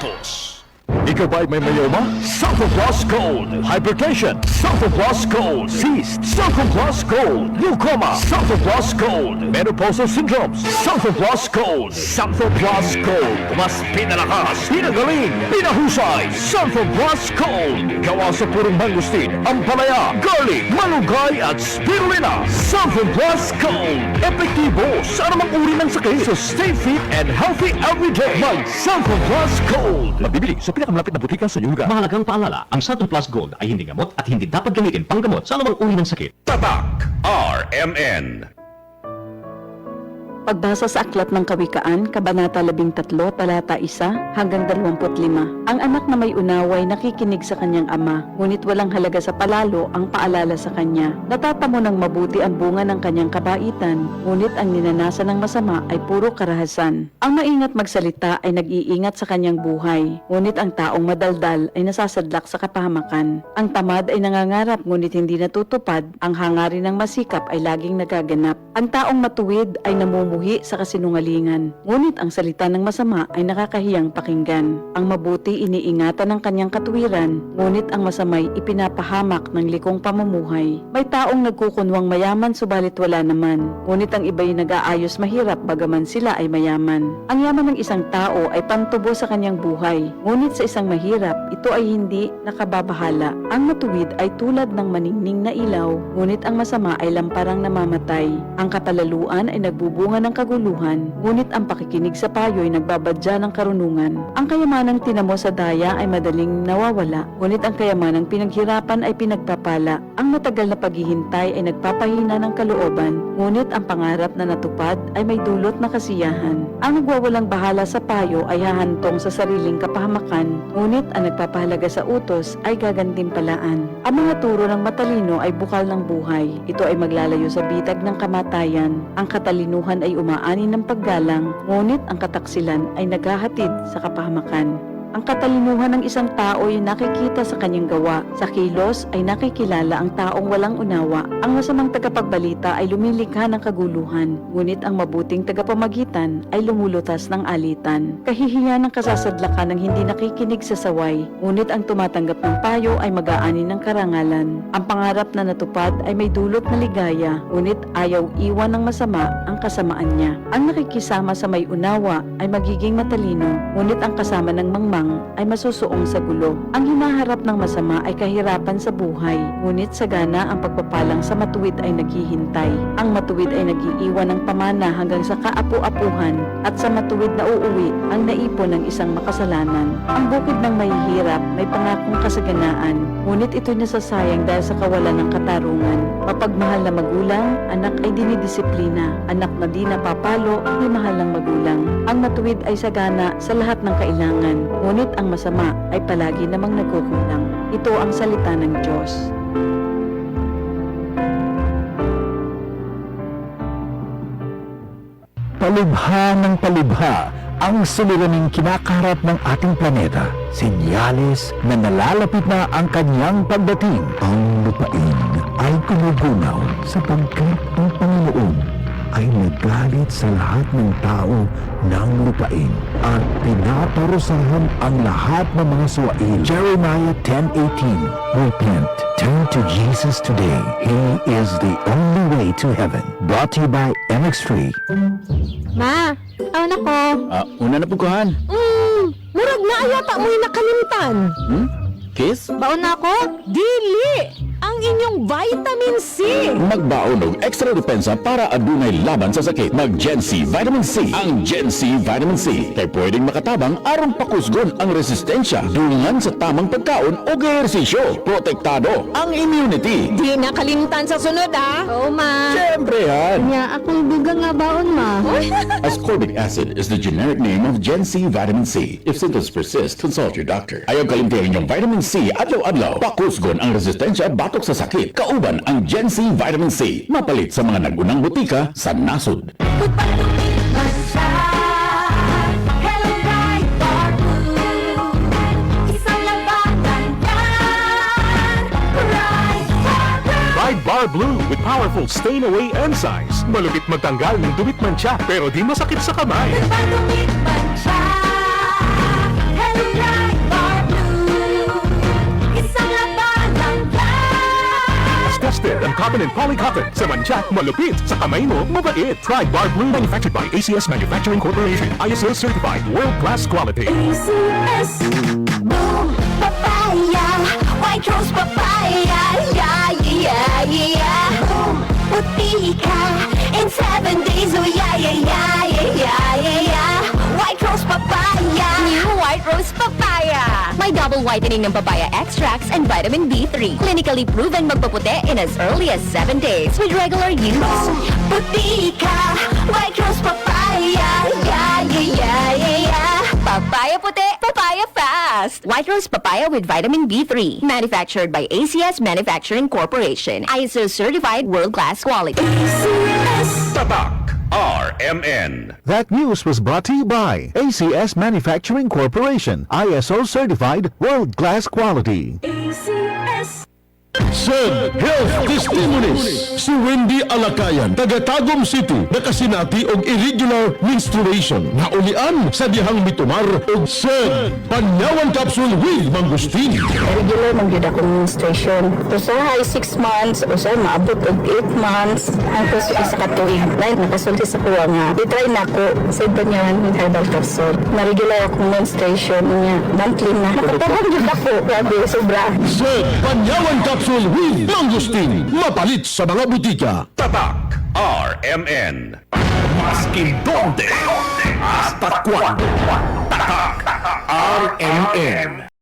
sapatos. Ikaw ba'y may mayoma? Sulfur Plus Gold. Hypertension. Sulfur Plus Gold. Cyst. Sulfur Plus Gold. Glaucoma. Sulfur Plus Gold. Menopausal syndromes. Sulfur Plus Gold. Sulfur Plus Gold. Mas pinalakas, pinagaling, pinahusay. Sulfur Plus Gold. Gawa sa purong mangustin, ampalaya, garlic, malunggay at spirulina. Sulfur Plus Gold. Epektibo sa anumang uri ng sakit. So stay fit and healthy every day. Mag Sulfur Plus Gold. Mabibili sa pinakamalapit na butika sa inyong lugar. Mahalagang paalala, ang Sulfur Plus Gold ay hindi gamot at hindi dapat gamitin panggamot sa anumang uri ng sakit. Tatak RMN. Pagbasa sa Aklat ng Kawikaan, Kabanata 13, Talata 1 hanggang 25. Ang anak na may unawa ay nakikinig sa kanyang ama, ngunit walang halaga sa palalo ang paalala sa kanya. Natatamo ng mabuti ang bunga ng kanyang kabaitan, ngunit ang ninanasan ng masama ay puro karahasan. Ang maingat magsalita ay nag-iingat sa kanyang buhay, ngunit ang taong madaldal ay nasasadlak sa kapahamakan. Ang tamad ay nangangarap ngunit hindi natutupad, ang hangarin ng masikap ay laging nagaganap. Ang taong matuwid ay namumuhi sa kasinungalingan, ngunit ang salita ng masama ay nakakahiyang pakinggan. Ang mabuti iniingatan ng kanyang katuwiran, ngunit ang masamay ipinapahamak ng likong pamumuhay. May taong nagkukunwang mayaman subalit wala naman, ngunit ang iba'y nag-aayos mahirap bagaman sila ay mayaman. Ang yaman ng isang tao ay pantubo sa kanyang buhay, ngunit sa isang mahirap, ito ay hindi nakababahala. Ang matuwid ay tulad ng maningning na ilaw, ngunit ang masama ay lamparang namamatay. Ang kapalaluan ay nagbubunga ng kaguluhan, ngunit ang pakikinig sa payo ay nagbabadya ng karunungan. Ang kayamanang tinamo sa daya ay madaling nawawala, ngunit ang kayamanang pinaghirapan ay pinagpapala. Ang matagal na paghihintay ay nagpapahina ng kalooban, ngunit ang pangarap na natupad ay may dulot na kasiyahan. Ang nagwawalang bahala sa payo ay hahantong sa sariling kapahamakan, ngunit ang nagpapahalaga sa utos ay gagantimpalaan. Ang mga turo ng matalino ay bukal ng buhay. Ito ay maglalayo sa bitag ng kamatayan. Ang katalinuhan ay umaani ng paggalang, ngunit ang kataksilan ay naghahatid sa kapahamakan. Ang katalinuhan ng isang tao ay nakikita sa kanyang gawa. Sa kilos ay nakikilala ang taong walang unawa. Ang masamang tagapagbalita ay lumilikha ng kaguluhan, ngunit ang mabuting tagapamagitan ay lumulutas ng alitan. Kahihiya ng kasasadlakan ng hindi nakikinig sa saway, ngunit ang tumatanggap ng payo ay mag-aani ng karangalan. Ang pangarap na natupad ay may dulot na ligaya, ngunit ayaw iwan ng masama ang kasamaan niya. Ang nakikisama sa may unawa ay magiging matalino, ngunit ang kasama ng mangmang ay masusuong sa gulo. Ang hinaharap ng masama ay kahirapan sa buhay, ngunit sagana ang pagpapalang sa matuwid ay naghihintay. Ang matuwid ay nag-iiwan ng pamana hanggang sa kaapu-apuhan, at sa matuwid na uuwi ang naipon ng isang makasalanan. Ang bukid ng mahihirap may pangakong kasaganaan, ngunit ito nasasayang dahil sa kawalan ng katarungan. Mapagmahal na magulang, anak ay dinidisiplina. Anak na di napapalo, ay mahal ng magulang. Ang matuwid ay sagana sa lahat ng kailangan, ngunit ang masama ay palagi namang nagkukulang. Ito ang salita ng Diyos. Palubha ng palubha ang suliraning kinakaharap ng ating planeta. Senyales na nalalapit na ang kanyang pagdating. Ang lupain ay gumugunaw sapagkat ang Panginoon ay nagalit sa lahat ng tao ng lupain at pinaparusahan ang lahat ng mga suwail. Jeremiah 10:18. Repent. Turn to Jesus today. He is the only way to heaven. Brought to you by MX3. Ma, anak ko. Una na puguhan. Murag na ayata mo'y nakalimtan. Kiss? Baon na ako? Dili! Ang inyong vitamin C! Magbaon og extra depensa para adunay laban sa sakit. Mag Gen C Vitamin C. Ang Gen C Vitamin C kay pwedeng makatabang aron pakusgon ang resistensya dungan sa tamang pagkaon o ehersisyo. Protektado ang immunity. Di nakalimtan sa sunod, ah! Oo, ma! Siyempre yan. Nya, akong dugang nga baon, ma. Ascorbic acid is the generic name of Gen C Vitamin C. If symptoms persist, consult your doctor. Ayaw kalimtihan yung vitamin C adlaw-adlaw. Pakusgon ang resistensya batok sa sakit. Kauban ang Gen C Vitamin C. Mapalit sa mga nagunang butika sa nasod. Ride Bar Blue with powerful stain-away enzymes. Malupit magtanggal ng dumit mancha pero di masakit sa kamay. ng cotton and polycotton. Sa manchak, malupit. Sa kamay mo, mabait. Try Bar Blue, manufactured by ACS Manufacturing Corporation. ISO certified, world-class quality. ACS Boom Papaya White Rose Papaya Yeah, yeah, yeah Boom Puti ka In 7 days Oh yeah, yeah, yeah, yeah, yeah, yeah, yeah White Rose Papaya New White Rose Papaya May double whitening ng papaya extracts and vitamin B3 Clinically proven magpaputi in as early as 7 days with regular use Puti ka White Rose Papaya Yeah, yeah, yeah, yeah, yeah Papaya puti, papaya fast. White Rose Papaya with vitamin B3. Manufactured by ACS Manufacturing Corporation. ISO certified world-class quality. ACS. Tatak RMN. That news was brought to you by ACS Manufacturing Corporation, ISO certified, world-class quality. ACS. Sir, health testimonies. Si Wendy Alakayan, taga Tagum City, nakasinati og irregular menstruation. Naulian sa dihang mitumar og Sir, panyawan capsule with mangustin. Regular man gyud akong menstruation. Usahay 6 months, usahay maabot og 8 months, hangtod sa isa ka tuig. Lain nakasulti sa kuwa nga. Itry na ko sa banyawan ng herbal capsule. Na regular akong menstruation niya. Monthly na. Nakatawag gyud ako. Grabe, sobra. Sir, panyawan capsule with mangustin. Mapalit sa mga butika. Tatak RMN. Maskin donde hasta cuando. Tatak RMN.